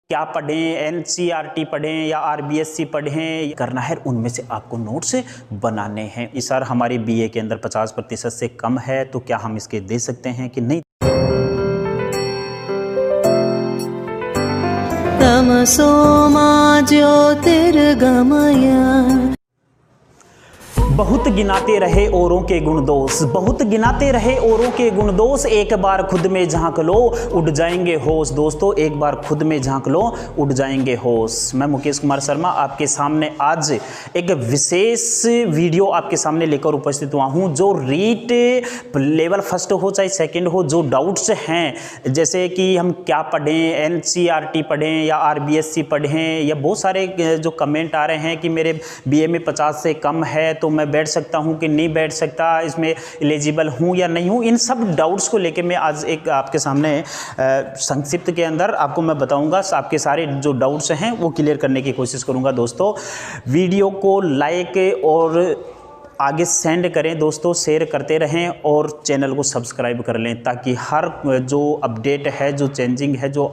क्या पढ़ें, एनसीईआरटी पढ़ें या आरबीएससी पढ़ें करना है, उनमें से आपको नोट्स बनाने हैं। इस सर हमारे बीए के अंदर 50% से कम है, तो क्या हम इसके दे सकते हैं कि नहीं? तमसो मा ज्योतिर्गमय। बहुत गिनाते रहे औरों के गुण दोष, बहुत गिनाते रहे औरों के गुण दोष, एक बार खुद में झांक लो उड़ जाएंगे होश। दोस्तों, एक बार खुद में झांक लो उड़ जाएंगे होश। मैं मुकेश कुमार शर्मा आपके सामने आज एक विशेष वीडियो आपके सामने लेकर उपस्थित हुआ हूं। जो रीट लेवल फर्स्ट हो चाहे सेकंड हो, जो डाउट्स हैं जैसे कि हम क्या पढ़ें, एनसीईआरटी पढ़ें या आरबीएससी पढ़ें, या बहुत सारे जो कमेंट आ रहे हैं कि मेरे बीए में 50 से कम है तो मैं बैठ सकता हूं कि नहीं बैठ सकता, इसमें एलिजिबल हूं या नहीं हूं, इन सब डाउट्स को लेके मैं आज एक आपके सामने संक्षिप्त के अंदर आपको मैं बताऊंगा। आपके सारे जो डाउट्स हैं वो क्लियर करने की कोशिश करूंगा। दोस्तों, वीडियो को लाइक और आगे सेंड करें दोस्तों, शेयर करते रहें और चैनल को सब्सक्राइब कर लें, ताकि हर जो अपडेट है, जो चेंजिंग है, जो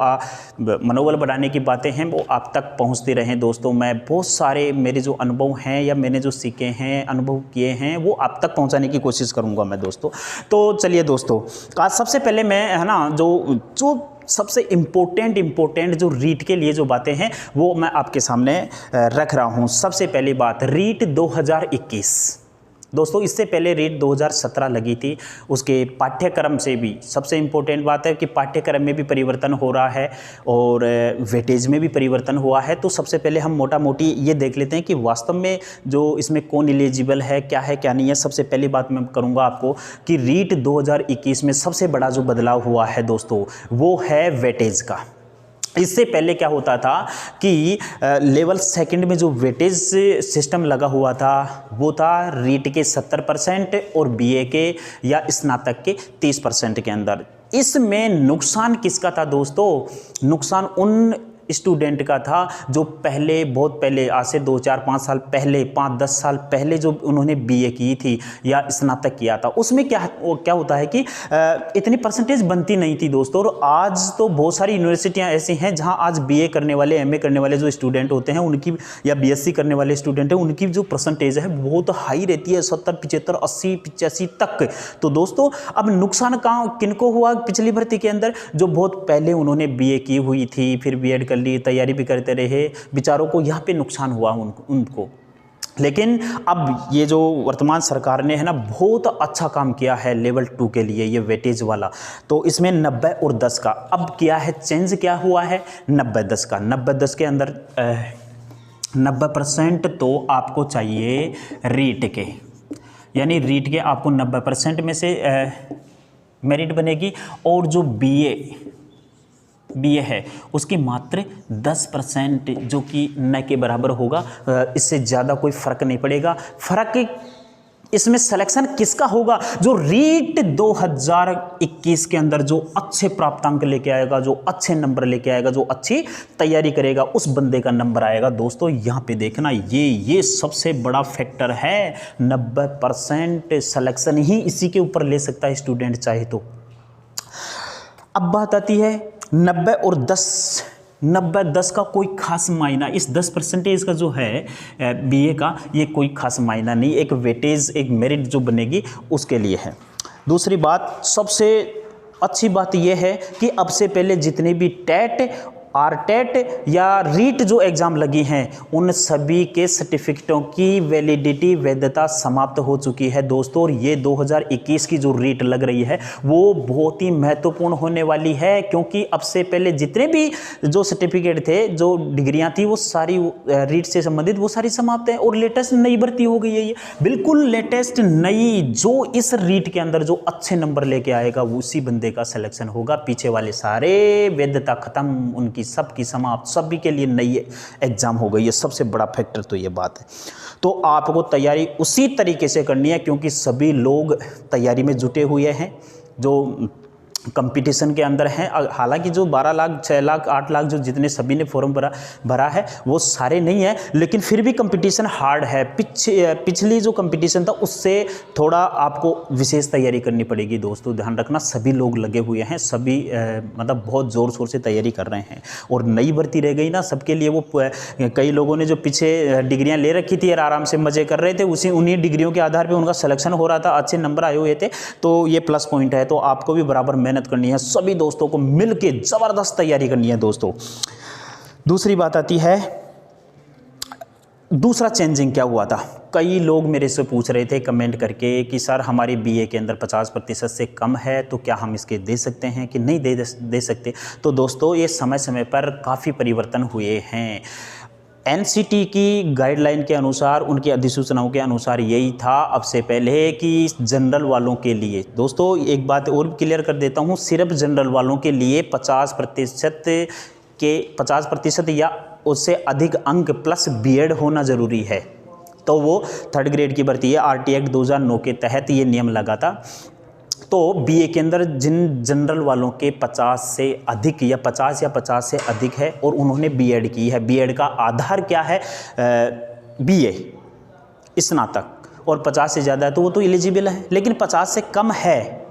मनोबल बढ़ाने की बातें हैं वो आप तक पहुंचती रहें। दोस्तों, मैं बहुत सारे मेरे जो अनुभव हैं या मैंने जो सीखे हैं, अनुभव किए हैं, वो आप तक पहुंचाने की कोशिश करूंगा मैं दोस्तों। तो चलिए दोस्तों, आज सबसे पहले मैं है ना जो सबसे इम्पोर्टेंट जो रीट के लिए जो बातें हैं वो मैं आपके सामने रख रहा हूं। सबसे पहली बात, रीट 2021। दोस्तों, इससे पहले रीट 2017 लगी थी। उसके पाठ्यक्रम से भी सबसे इम्पोर्टेंट बात है कि पाठ्यक्रम में भी परिवर्तन हो रहा है और वेटेज में भी परिवर्तन हुआ है। तो सबसे पहले हम मोटा मोटी ये देख लेते हैं कि वास्तव में जो इसमें कौन एलिजिबल है, क्या है क्या नहीं है। सबसे पहली बात मैं करूँगा आपको कि रीट 2021 में सबसे बड़ा जो बदलाव हुआ है दोस्तों, वो है वेटेज का। इससे पहले क्या होता था कि लेवल सेकंड में जो वेटेज सिस्टम लगा हुआ था वो था रीट के 70% और बीए के या स्नातक के 30% के अंदर। इसमें नुकसान किसका था दोस्तों? नुकसान उन स्टूडेंट का था जो बहुत पहले, आज से 2-4-5 साल पहले, 5-10 साल पहले जो उन्होंने बीए की थी या स्नातक किया था। उसमें क्या होता है कि इतनी परसेंटेज बनती नहीं थी दोस्तों। और आज तो बहुत सारी यूनिवर्सिटियां ऐसी हैं जहां आज बीए करने वाले, एमए करने वाले जो स्टूडेंट होते हैं उनकी, या बीएससी करने वाले स्टूडेंट हैं, उनकी जो परसेंटेज है बहुत हाई रहती है, 70, 75, 80, 85 तक। तो दोस्तों, अब नुकसान किनको हुआ पिछली भर्ती के अंदर? जो बहुत पहले उन्होंने बीए की हुई थी, फिर बीएड ली, तैयारी भी करते रहे, बेचारों को यहाँ पे नुकसान हुआ उनको। लेकिन अब ये जो वर्तमान सरकार ने है ना बहुत अच्छा काम किया है लेवल 2 के लिए, ये वेटेज वाला। तो इसमें 90 और 10 का अब किया है चेंज, क्या हुआ है 90-10 का। 90-10 के अंदर 90% तो आपको चाहिए रीट के, यानी रीट के आपको 90% में से मेरिट बनेगी। और जो बीए है उसकी मात्र 10% जो कि न के बराबर होगा। इससे ज़्यादा कोई फ़र्क नहीं पड़ेगा। फ़र्क इसमें सिलेक्शन किसका होगा? जो रीट 2021 के अंदर जो अच्छे प्राप्तांक लेके आएगा, जो अच्छे नंबर लेके आएगा, जो अच्छी तैयारी करेगा, उस बंदे का नंबर आएगा। दोस्तों, यहाँ पे देखना, ये सबसे बड़ा फैक्टर है। 90% सिलेक्शन ही इसी के ऊपर ले सकता है स्टूडेंट चाहे तो। अब बात आती है 90 और 10। 90-10 का कोई खास मायना, इस 10% का जो है बीए का, ये कोई खास मायना नहीं। एक वेटेज, एक मेरिट जो बनेगी उसके लिए है। दूसरी बात, सबसे अच्छी बात यह है कि अब से पहले जितने भी टेट, आरटेट या रीट जो एग्ज़ाम लगी हैं, उन सभी के सर्टिफिकेटों की वैलिडिटी, वैधता समाप्त हो चुकी है दोस्तों। और ये 2021 की जो रीट लग रही है वो बहुत ही महत्वपूर्ण होने वाली है, क्योंकि अब से पहले जितने भी जो सर्टिफिकेट थे, जो डिग्रियां थी, वो सारी रीट से संबंधित वो सारी समाप्त है। और लेटेस्ट नई भर्ती हो गई है, ये बिल्कुल लेटेस्ट नई। जो इस रीट के अंदर जो अच्छे नंबर लेके आएगा वो उसी बंदे का सिलेक्शन होगा। पीछे वाले सारे वैधता खत्म, उनकी सबकी समाप्त, सभी के लिए नई एग्जाम हो गई है। सबसे बड़ा फैक्टर तो ये बात है। तो आपको तैयारी उसी तरीके से करनी है, क्योंकि सभी लोग तैयारी में जुटे हुए हैं। जो कंपटीशन के अंदर हैं। हालांकि जो 12 लाख 6 लाख 8 लाख जो जितने सभी ने फॉर्म भरा है वो सारे नहीं है, लेकिन फिर भी कंपटीशन हार्ड है। पिछली जो कंपटीशन था उससे थोड़ा आपको विशेष तैयारी करनी पड़ेगी दोस्तों, ध्यान रखना। सभी लोग लगे हुए हैं, सभी मतलब बहुत ज़ोर शोर से तैयारी कर रहे हैं। और नई भर्ती रह गई ना सबके लिए, वो कई लोगों ने जो पीछे डिग्रियाँ ले रखी थी और आराम से मज़े कर रहे थे, उन्हीं डिग्रियों के आधार पर उनका सिलेक्शन हो रहा था, अच्छे नंबर आए हुए थे, तो ये प्लस पॉइंट है। तो आपको भी बराबर मेहनत करनी है, सभी दोस्तों को मिलके जबरदस्त तैयारी करनी है दोस्तों। दूसरी बात आती है, दूसरा चेंजिंग क्या हुआ था। कई लोग मेरे से पूछ रहे थे कमेंट करके कि सर हमारी बीए के अंदर 50% से कम है, तो क्या हम इसके दे सकते हैं कि नहीं दे सकते। तो दोस्तों ये समय समय पर काफ़ी परिवर्तन हुए हैं। एनसीटी की गाइडलाइन के अनुसार, उनकी अधिसूचनाओं के अनुसार यही था अब से पहले कि जनरल वालों के लिए, दोस्तों एक बात और क्लियर कर देता हूँ, सिर्फ जनरल वालों के लिए 50% या उससे अधिक अंक प्लस बीएड होना ज़रूरी है। तो वो 3rd ग्रेड की भर्ती है, आरटी एक्ट 2009 के तहत ये नियम लगा था। तो बीए के अंदर जिन जनरल वालों के 50 से अधिक या 50 से अधिक है और उन्होंने बीएड की है, बीएड का आधार क्या है, बीए स्नातक, और 50 से ज़्यादा है तो वो तो एलिजिबल है। लेकिन 50 से कम है,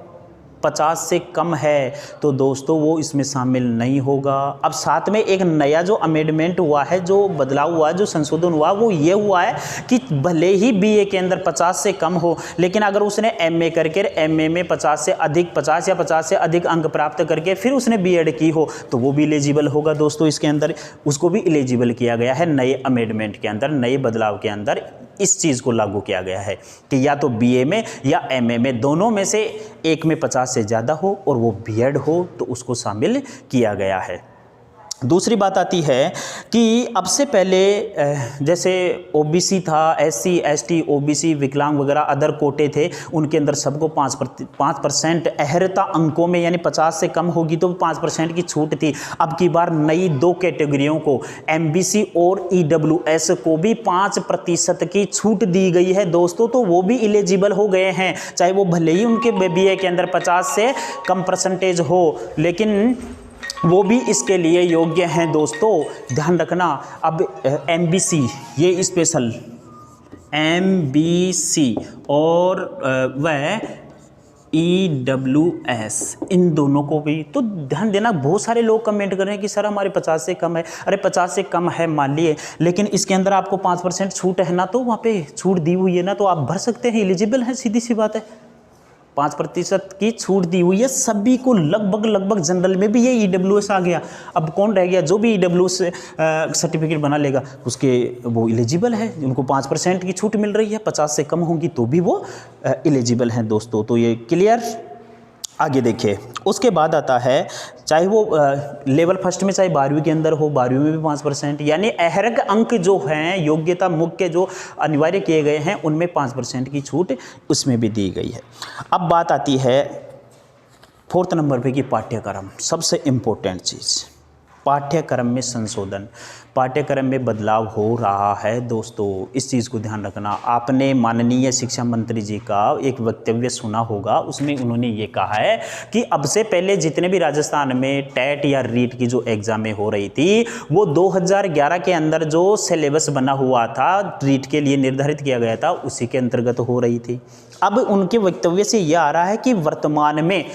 50 से कम है तो दोस्तों वो इसमें शामिल नहीं होगा। अब साथ में एक नया जो अमेंडमेंट हुआ है, जो बदलाव हुआ है, जो संशोधन हुआ, वो ये हुआ है कि भले ही बीए के अंदर 50 से कम हो, लेकिन अगर उसने एमए करके एमए में 50 या 50 से अधिक अंक प्राप्त करके फिर उसने बीएड की हो तो वो भी एलिजिबल होगा दोस्तों। इसके अंदर उसको भी एलिजिबल किया गया है, नए अमेंडमेंट के अंदर, नए बदलाव के अंदर इस चीज़ को लागू किया गया है कि या तो बीए में या एमए में, दोनों में से एक में 50 से ज़्यादा हो और वो बीएड हो तो उसको शामिल किया गया है। दूसरी बात आती है कि अब से पहले जैसे ओबीसी था, एससी एसटी ओबीसी विकलांग वगैरह अदर कोटे थे, उनके अंदर सबको 5% अहर्ता अंकों में, यानी 50 से कम होगी तो 5% की छूट थी। अब की बार नई 2 कैटेगरियों को, एमबीसी और ईडब्ल्यूएस को भी 5% की छूट दी गई है दोस्तों, तो वो भी एलिजिबल हो गए हैं, चाहे वो भले ही उनके बीए के अंदर 50 से कम परसेंटेज हो, लेकिन वो भी इसके लिए योग्य हैं दोस्तों। ध्यान रखना। अब एमबीसी, ये स्पेशल एमबीसी और वह ईडब्ल्यूएस, इन दोनों को भी तो ध्यान देना। बहुत सारे लोग कमेंट कर रहे हैं कि सर हमारे 50 से कम है। अरे 50 से कम है मान लिए, लेकिन इसके अंदर आपको 5% छूट है ना, तो वहाँ पे छूट दी हुई है ना, तो आप भर सकते हैं, एलिजिबल हैं, सीधी सी बात है। 5% की छूट दी हुई है सभी को, लगभग जनरल में भी ये ईडब्ल्यूएस आ गया। अब कौन रह गया, जो भी ईडब्ल्यूएस सर्टिफिकेट बना लेगा उसके वो एलिजिबल है, उनको 5% की छूट मिल रही है, 50 से कम होंगी तो भी वो एलिजिबल हैं दोस्तों। तो ये क्लियर। आगे देखिए, उसके बाद आता है, चाहे वो लेवल फर्स्ट में चाहे 12वीं के अंदर हो, 12वीं में भी 5%, यानी अहरक अंक जो हैं, योग्यता मुख्य जो अनिवार्य किए गए हैं, उनमें 5% की छूट उसमें भी दी गई है। अब बात आती है 4th नंबर पे कि पाठ्यक्रम, सबसे इम्पोर्टेंट चीज़, पाठ्यक्रम में संशोधन, पाठ्यक्रम में बदलाव हो रहा है दोस्तों, इस चीज़ को ध्यान रखना। आपने माननीय शिक्षा मंत्री जी का एक वक्तव्य सुना होगा, उसमें उन्होंने ये कहा है कि अब से पहले जितने भी राजस्थान में टेट या रीट की जो एग्ज़ामें हो रही थी, वो 2011 के अंदर जो सिलेबस बना हुआ था, रीट के लिए निर्धारित किया गया था, उसी के अंतर्गत हो रही थी। अब उनके वक्तव्य से ये आ रहा है कि वर्तमान में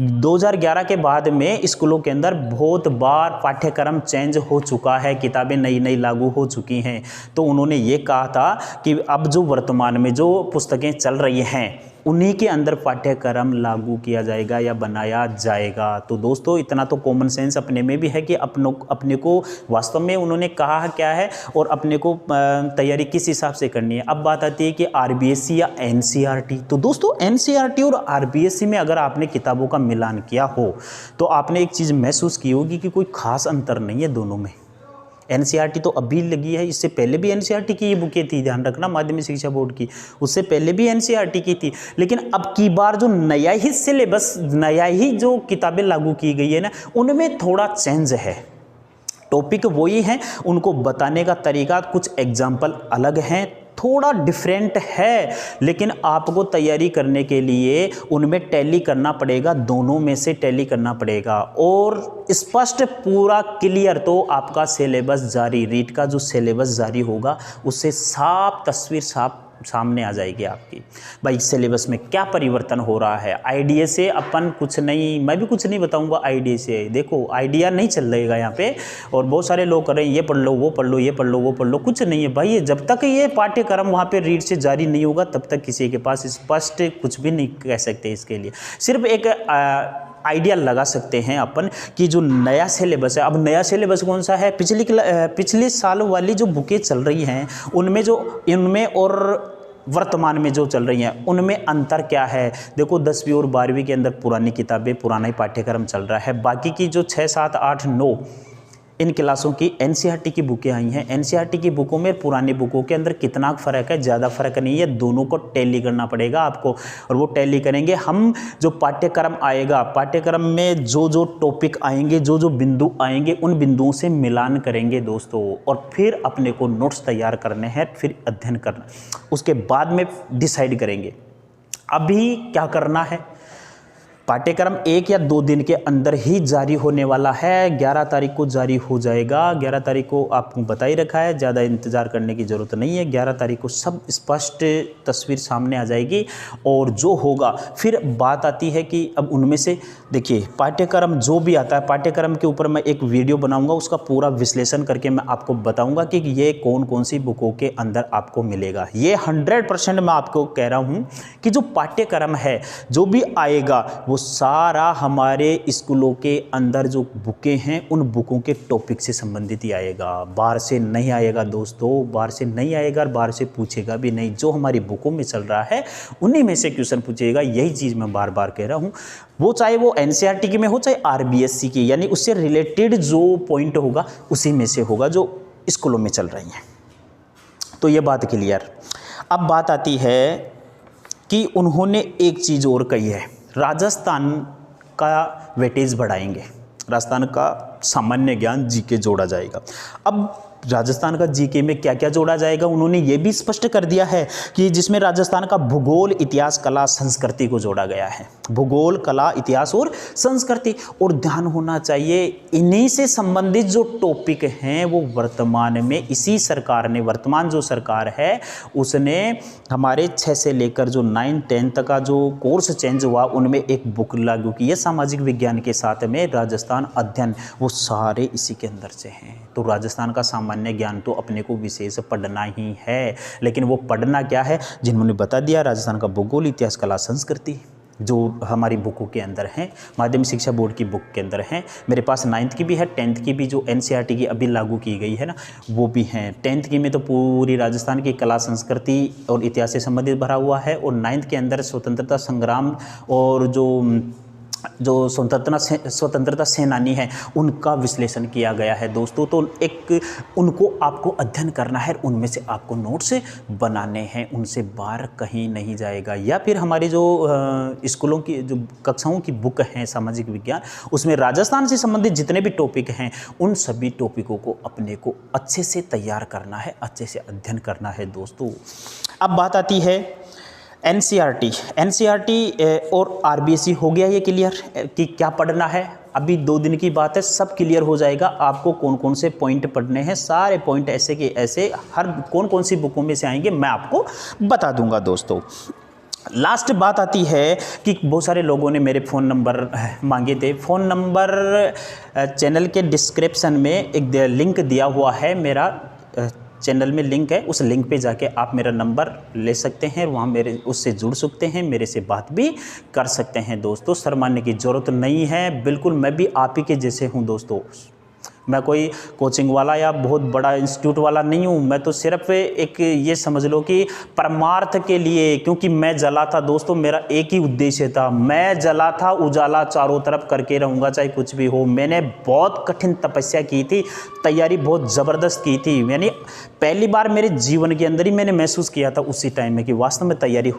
2011 के बाद में स्कूलों के अंदर बहुत बार पाठ्यक्रम चेंज हो चुका है, किताबें नई लागू हो चुकी हैं। तो उन्होंने ये कहा था कि अब जो वर्तमान में जो पुस्तकें चल रही हैं उन्हीं के अंदर पाठ्यक्रम लागू किया जाएगा या बनाया जाएगा। तो दोस्तों इतना तो कॉमन सेंस अपने में भी है कि अपने को वास्तव में उन्होंने कहा क्या है और अपने को तैयारी किस हिसाब से करनी है। अब बात आती है कि आरबीएससी या एनसीईआरटी। तो दोस्तों एनसीईआरटी और आरबीएससी में अगर आपने किताबों का मिलान किया हो तो आपने एक चीज़ महसूस की होगी कि कोई खास अंतर नहीं है दोनों में। एनसीईआरटी तो अभी लगी है, इससे पहले भी एनसीईआरटी की ये बुकें थी, ध्यान रखना, माध्यमिक शिक्षा बोर्ड की, उससे पहले भी एनसीईआरटी की थी। लेकिन अब की बार जो नया ही सिलेबस, नया ही जो किताबें लागू की गई है ना, उनमें थोड़ा चेंज है। टॉपिक वही हैं, उनको बताने का तरीका कुछ एग्जाम्पल अलग हैं, थोड़ा डिफरेंट है, लेकिन आपको तैयारी करने के लिए उनमें टैली करना पड़ेगा, दोनों में से टैली करना पड़ेगा। और स्पष्ट पूरा क्लियर तो आपका सिलेबस जारी, रीट का जो सिलेबस जारी होगा उससे साफ तस्वीर सामने आ जाएगी आपकी, भाई सिलेबस में क्या परिवर्तन हो रहा है। आईडीए से अपन कुछ नहीं, मैं भी कुछ नहीं बताऊंगा आईडीए से। देखो आइडिया नहीं चल रहेगा यहाँ पे, और बहुत सारे लोग कर रहे हैं ये पढ़ लो वो पढ़ लो ये पढ़ लो वो पढ़ लो, कुछ नहीं है भाई। जब तक ये पाठ्यक्रम वहाँ पे रीड से जारी नहीं होगा तब तक किसी के पास स्पष्ट कुछ भी नहीं कह सकते। इसके लिए सिर्फ एक आइडिया लगा सकते हैं अपन कि जो नया सिलेबस है, अब नया सिलेबस कौन सा है, पिछले साल वाली जो बुकें चल रही हैं इनमें और वर्तमान में जो चल रही हैं उनमें अंतर क्या है। देखो 10वीं और 12वीं के अंदर पुरानी किताबें, पुराना ही पाठ्यक्रम चल रहा है। बाकी की जो 6, 7, 8, 9 इन क्लासों की एनसीईआरटी की बुकें आई हैं। एनसीईआरटी की बुकों में पुरानी बुकों के अंदर कितना फ़र्क है, ज़्यादा फ़र्क नहीं है। दोनों को टैली करना पड़ेगा आपको, और वो टैली करेंगे हम। जो पाठ्यक्रम आएगा, पाठ्यक्रम में जो जो टॉपिक आएंगे, जो जो बिंदु आएंगे, उन बिंदुओं से मिलान करेंगे दोस्तों, और फिर अपने को नोट्स तैयार करने हैं, फिर अध्ययन करना, उसके बाद में डिसाइड करेंगे अभी क्या करना है। पाठ्यक्रम 1 या 2 दिन के अंदर ही जारी होने वाला है। 11 तारीख को जारी हो जाएगा। 11 तारीख को आपको बता ही रखा है, ज़्यादा इंतज़ार करने की ज़रूरत नहीं है। 11 तारीख को सब स्पष्ट तस्वीर सामने आ जाएगी। और जो होगा फिर बात आती है कि अब उनमें से देखिए पाठ्यक्रम जो भी आता है, पाठ्यक्रम के ऊपर मैं एक वीडियो बनाऊंगा, उसका पूरा विश्लेषण करके मैं आपको बताऊंगा कि ये कौन कौन सी बुकों के अंदर आपको मिलेगा। ये 100% मैं आपको कह रहा हूँ कि जो पाठ्यक्रम है जो भी आएगा वो सारा हमारे स्कूलों के अंदर जो बुकें हैं उन बुकों के टॉपिक से संबंधित ही आएगा, बाहर से नहीं आएगा दोस्तों, बाहर से नहीं आएगा और बाहर से पूछेगा भी नहीं। जो हमारी बुकों में चल रहा है उन्हीं में से क्वेश्चन पूछेगा। यही चीज़ मैं बार बार कह रहा हूँ, वो चाहे वो एनसीईआरटी की में हो चाहे आरबीएससी की, यानी उससे रिलेटेड जो पॉइंट होगा उसी में से होगा जो स्कूलों में चल रही हैं। तो ये बात क्लियर। अब बात आती है कि उन्होंने एक चीज़ और कही है, राजस्थान का वेटेज बढ़ाएंगे, राजस्थान का सामान्य ज्ञान जीके जोड़ा जाएगा। अब राजस्थान का जीके में क्या क्या जोड़ा जाएगा उन्होंने ये भी स्पष्ट कर दिया है कि जिसमें राजस्थान का भूगोल, इतिहास, कला, संस्कृति को जोड़ा गया है। भूगोल, कला, इतिहास और संस्कृति। और ध्यान होना चाहिए इन्हीं से संबंधित जो टॉपिक हैं वो वर्तमान में इसी सरकार ने, वर्तमान जो सरकार है उसने हमारे 6 से लेकर जो 9, 10 तक का जो कोर्स चेंज हुआ उनमें एक बुक लागू की है सामाजिक विज्ञान के साथ में राजस्थान अध्ययन, वो सारे इसी के अंदर से हैं। तो राजस्थान का सामान्य ज्ञान तो अपने को विशेष पढ़ना ही है, लेकिन वो पढ़ना क्या है जिन्होंने बता दिया। राजस्थान का भूगोल, इतिहास, कला, संस्कृति जो हमारी बुकों के अंदर हैं, माध्यमिक शिक्षा बोर्ड की बुक के अंदर हैं। मेरे पास 9th की भी है, 10th की भी जो एनसीईआरटी की अभी लागू की गई है ना वो भी हैं। 10th की में तो पूरी राजस्थान की कला, संस्कृति और इतिहास से संबंधित भरा हुआ है, और 9th के अंदर स्वतंत्रता संग्राम और जो स्वतंत्रता सेनानी हैं उनका विश्लेषण किया गया है दोस्तों। तो एक उनको आपको अध्ययन करना है, उनमें से आपको नोट्स बनाने हैं, उनसे बाहर कहीं नहीं जाएगा। या फिर हमारी जो स्कूलों की जो कक्षाओं की बुक हैं सामाजिक विज्ञान, उसमें राजस्थान से संबंधित जितने भी टॉपिक हैं उन सभी टॉपिकों को अपने को अच्छे से तैयार करना है, अच्छे से अध्ययन करना है दोस्तों। अब बात आती है एनसीईआरटी और आरबीएससी हो गया ये क्लियर कि क्या पढ़ना है। अभी 2 दिन की बात है, सब क्लियर हो जाएगा आपको कौन कौन से पॉइंट पढ़ने हैं। सारे पॉइंट ऐसे के ऐसे हर कौन कौन सी बुकों में से आएंगे मैं आपको बता दूंगा दोस्तों। लास्ट बात आती है कि बहुत सारे लोगों ने मेरे फ़ोन नंबर मांगे थे। फ़ोन नंबर चैनल के डिस्क्रिप्शन में एक लिंक दिया हुआ है, मेरा चैनल में लिंक है, उस लिंक पे जाके आप मेरा नंबर ले सकते हैं, वहाँ मेरे उससे जुड़ सकते हैं, मेरे से बात भी कर सकते हैं दोस्तों। शर्माने की ज़रूरत नहीं है, बिल्कुल मैं भी आप ही के जैसे हूँ दोस्तों। मैं कोई कोचिंग वाला या बहुत बड़ा इंस्टीट्यूट वाला नहीं हूँ, मैं तो सिर्फ एक ये समझ लो कि परमार्थ के लिए, क्योंकि मैं जला था दोस्तों, मेरा एक ही उद्देश्य था, मैं जला था, उजाला चारों तरफ करके रहूँगा चाहे कुछ भी हो। मैंने बहुत कठिन तपस्या की थी, तैयारी बहुत ज़बरदस्त की थी। यानी पहली बार मेरे जीवन के अंदर ही मैंने महसूस किया था उसी टाइम में कि वास्तव में तैयारी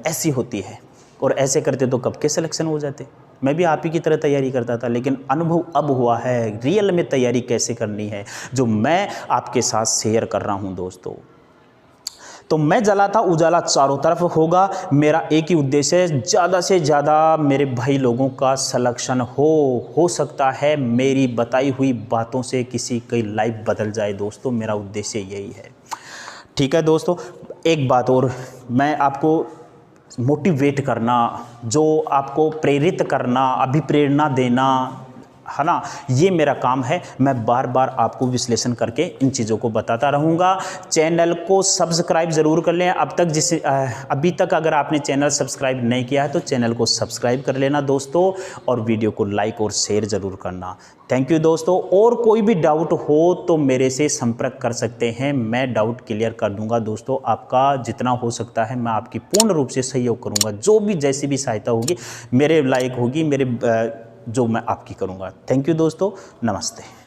ऐसी होती है, और ऐसे करते तो कब के सिलेक्शन हो जाते। मैं भी आप ही की तरह तैयारी करता था, लेकिन अनुभव अब हुआ है रियल में तैयारी कैसे करनी है, जो मैं आपके साथ शेयर कर रहा हूं दोस्तों। तो मैं जलाता उजाला चारों तरफ होगा। मेरा एक ही उद्देश्य है, ज़्यादा से ज़्यादा मेरे भाई लोगों का सिलेक्शन हो सकता है मेरी बताई हुई बातों से किसी की लाइफ बदल जाए दोस्तों, मेरा उद्देश्य यही है। ठीक है दोस्तों, एक बात और, मैं आपको मोटिवेट करना, जो आपको प्रेरित करना, अभिप्रेरणा देना, है ना, ये मेरा काम है। मैं बार बार आपको विश्लेषण करके इन चीज़ों को बताता रहूँगा। चैनल को सब्सक्राइब ज़रूर कर लें। अभी तक अगर आपने चैनल सब्सक्राइब नहीं किया है तो चैनल को सब्सक्राइब कर लेना दोस्तों, और वीडियो को लाइक और शेयर ज़रूर करना। थैंक यू दोस्तों। और कोई भी डाउट हो तो मेरे से संपर्क कर सकते हैं, मैं डाउट क्लियर कर दूंगा दोस्तों। आपका जितना हो सकता है मैं आपकी पूर्ण रूप से सहयोग करूंगा, जो भी जैसी भी सहायता होगी मेरे लायक होगी, जो मैं आपकी करूंगा। थैंक यू दोस्तों, नमस्ते।